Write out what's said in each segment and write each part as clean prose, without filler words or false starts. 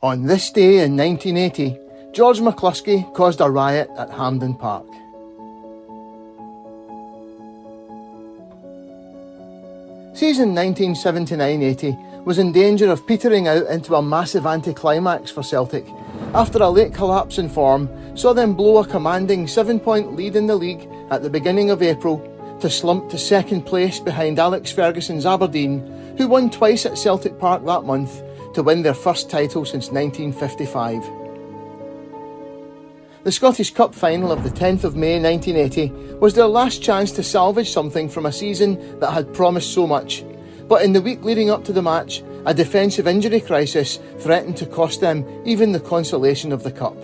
On this day in 1980, George McCluskey caused a riot at Hampden Park. Season 1979-80 was in danger of petering out into a massive anticlimax for Celtic after a late collapse in form saw them blow a commanding 7-point lead in the league at the beginning of April to slump to second place behind Alex Ferguson's Aberdeen, who won twice at Celtic Park that month to win their first title since 1955. The Scottish Cup final of the 10th of May 1980 was their last chance to salvage something from a season that had promised so much, but in the week leading up to the match, a defensive injury crisis threatened to cost them even the consolation of the Cup.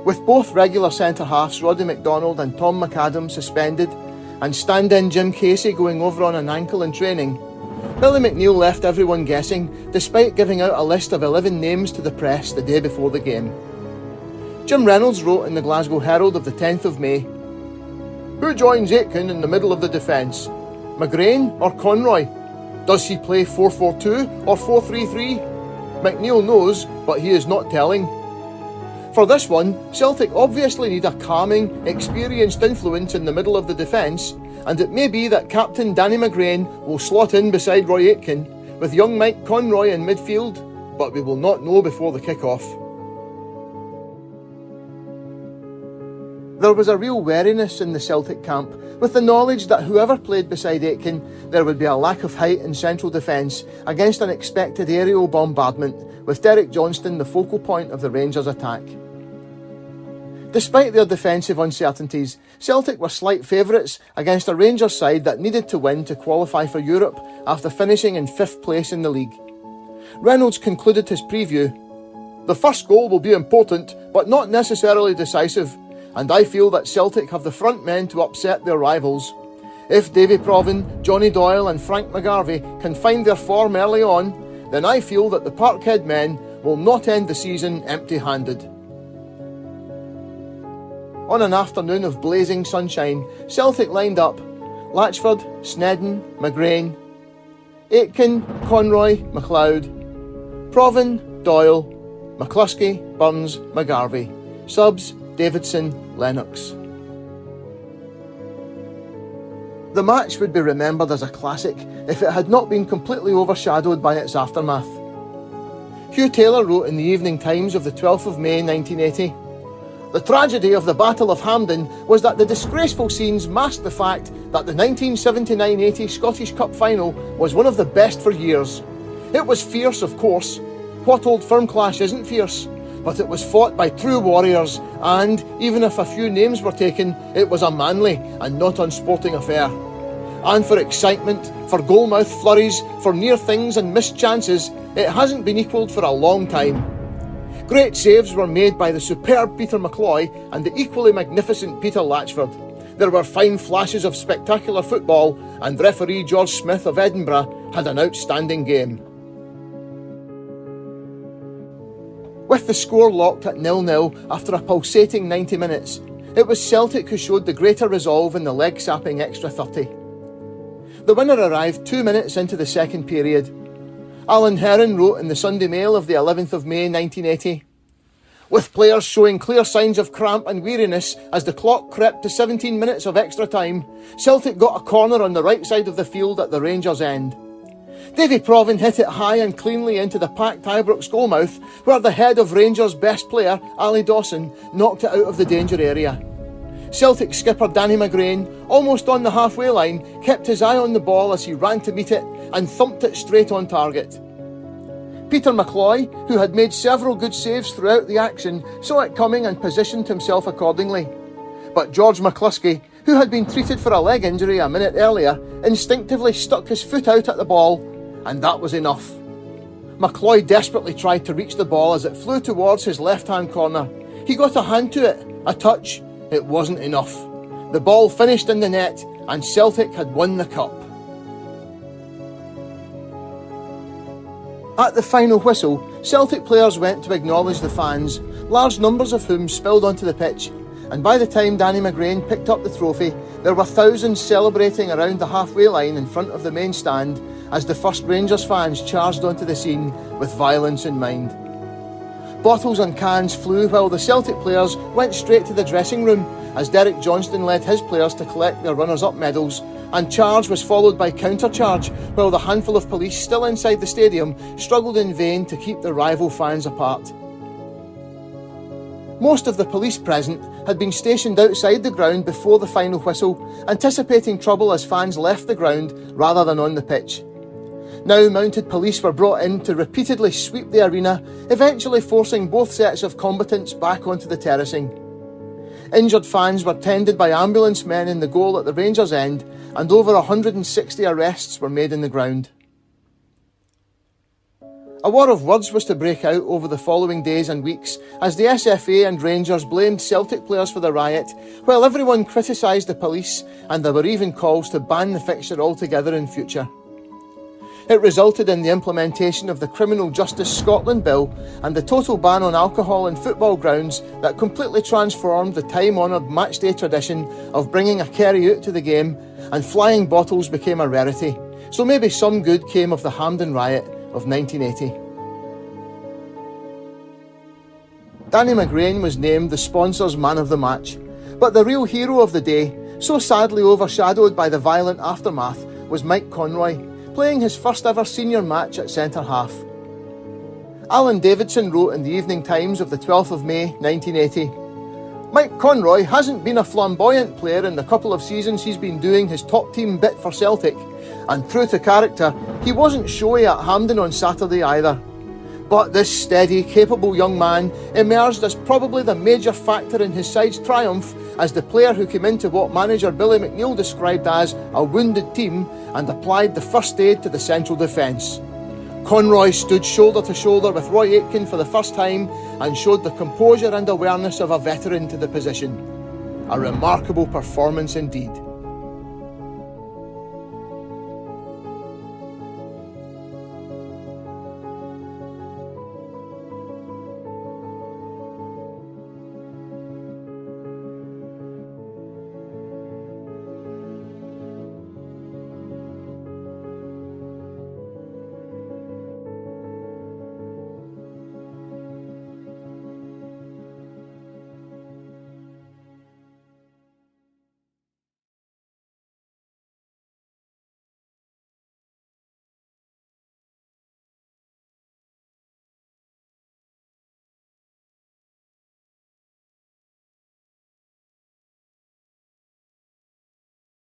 With both regular centre-halves Roddy McDonald and Tom McAdam suspended, and stand-in Jim Casey going over on an ankle in training, Billy McNeill left everyone guessing, despite giving out a list of 11 names to the press the day before the game. Jim Reynolds wrote in the Glasgow Herald of the 10th of May, "Who joins Aitken in the middle of the defence? McGrain or Conroy? Does he play 4-4-2 or 4-3-3? McNeill knows, but he is not telling." For this one, Celtic obviously need a calming, experienced influence in the middle of the defence, and it may be that Captain Danny McGrain will slot in beside Roy Aitken, with young Mike Conroy in midfield, but we will not know before the kick-off. There was a real wariness in the Celtic camp, with the knowledge that whoever played beside Aitken, there would be a lack of height in central defence against an expected aerial bombardment, with Derek Johnston the focal point of the Rangers' attack. Despite their defensive uncertainties, Celtic were slight favourites against a Rangers side that needed to win to qualify for Europe after finishing in 5th place in the league. Reynolds concluded his preview, "The first goal will be important, but not necessarily decisive, and I feel that Celtic have the front men to upset their rivals. If Davy Provan, Johnny Doyle and Frank McGarvey can find their form early on, then I feel that the Parkhead men will not end the season empty-handed." On an afternoon of blazing sunshine, Celtic lined up Latchford, Snedden, McGrain, Aitken, Conroy, McLeod, Provan, Doyle, McCluskey, Burns, McGarvey, subs, Davidson, Lennox. The match would be remembered as a classic if it had not been completely overshadowed by its aftermath. Hugh Taylor wrote in the Evening Times of the 12th of May 1980, "The tragedy of the Battle of Hampden was that the disgraceful scenes masked the fact that the 1979-80 Scottish Cup final was one of the best for years. It was fierce, of course. What old firm clash isn't fierce? But it was fought by true warriors, and, even if a few names were taken, it was a manly and not unsporting affair. And for excitement, for goal-mouth flurries, for near things and missed chances, it hasn't been equalled for a long time. Great saves were made by the superb Peter McCloy and the equally magnificent Peter Latchford. There were fine flashes of spectacular football, and referee George Smith of Edinburgh had an outstanding game." With the score locked at 0-0 after a pulsating 90 minutes, it was Celtic who showed the greater resolve in the leg-sapping extra 30. The winner arrived 2 minutes into the second period. Alan Heron wrote in the Sunday Mail of the 11th of May 1980, "With players showing clear signs of cramp and weariness as the clock crept to 17 minutes of extra time, Celtic got a corner on the right side of the field at the Rangers' end. Davy Provan hit it high and cleanly into the packed Ibrox goalmouth, where the head of Rangers' best player, Ali Dawson, knocked it out of the danger area. Celtic skipper Danny McGrain, almost on the halfway line, kept his eye on the ball as he ran to meet it and thumped it straight on target. Peter McCloy, who had made several good saves throughout the action, saw it coming and positioned himself accordingly. But George McCluskey, who had been treated for a leg injury a minute earlier, instinctively stuck his foot out at the ball, and that was enough. McCloy desperately tried to reach the ball as it flew towards his left-hand corner. He got a hand to it, a touch. It wasn't enough. The ball finished in the net, and Celtic had won the cup. At the final whistle, Celtic players went to acknowledge the fans, large numbers of whom spilled onto the pitch, and by the time Danny McGrain picked up the trophy, there were thousands celebrating around the halfway line in front of the main stand as the first Rangers fans charged onto the scene with violence in mind. Bottles and cans flew while the Celtic players went straight to the dressing room as Derek Johnston led his players to collect their runners-up medals, and charge was followed by counter-charge while the handful of police still inside the stadium struggled in vain to keep the rival fans apart. Most of the police present had been stationed outside the ground before the final whistle, anticipating trouble as fans left the ground rather than on the pitch. Now mounted police were brought in to repeatedly sweep the arena, eventually forcing both sets of combatants back onto the terracing. Injured fans were tended by ambulance men in the goal at the Rangers' end, and over 160 arrests were made in the ground. A war of words was to break out over the following days and weeks as the SFA and Rangers blamed Celtic players for the riot, while everyone criticised the police, and there were even calls to ban the fixture altogether in future. It resulted in the implementation of the Criminal Justice Scotland Bill and the total ban on alcohol in football grounds that completely transformed the time-honoured matchday tradition of bringing a kerry out to the game, and flying bottles became a rarity. So maybe some good came of the Hampden Riot of 1980. Danny McGrain was named the sponsor's man of the match, but the real hero of the day, so sadly overshadowed by the violent aftermath, was Mike Conroy, playing his first ever senior match at centre-half. Alan Davidson wrote in the Evening Times of the 12th of May 1980, "Mike Conroy hasn't been a flamboyant player in the couple of seasons he's been doing his top team bit for Celtic, and true to character, he wasn't showy at Hampden on Saturday either. But this steady, capable young man emerged as probably the major factor in his side's triumph as the player who came into what manager Billy McNeill described as a wounded team and applied the first aid to the central defence. Conroy stood shoulder to shoulder with Roy Aitken for the first time and showed the composure and awareness of a veteran to the position. A remarkable performance indeed."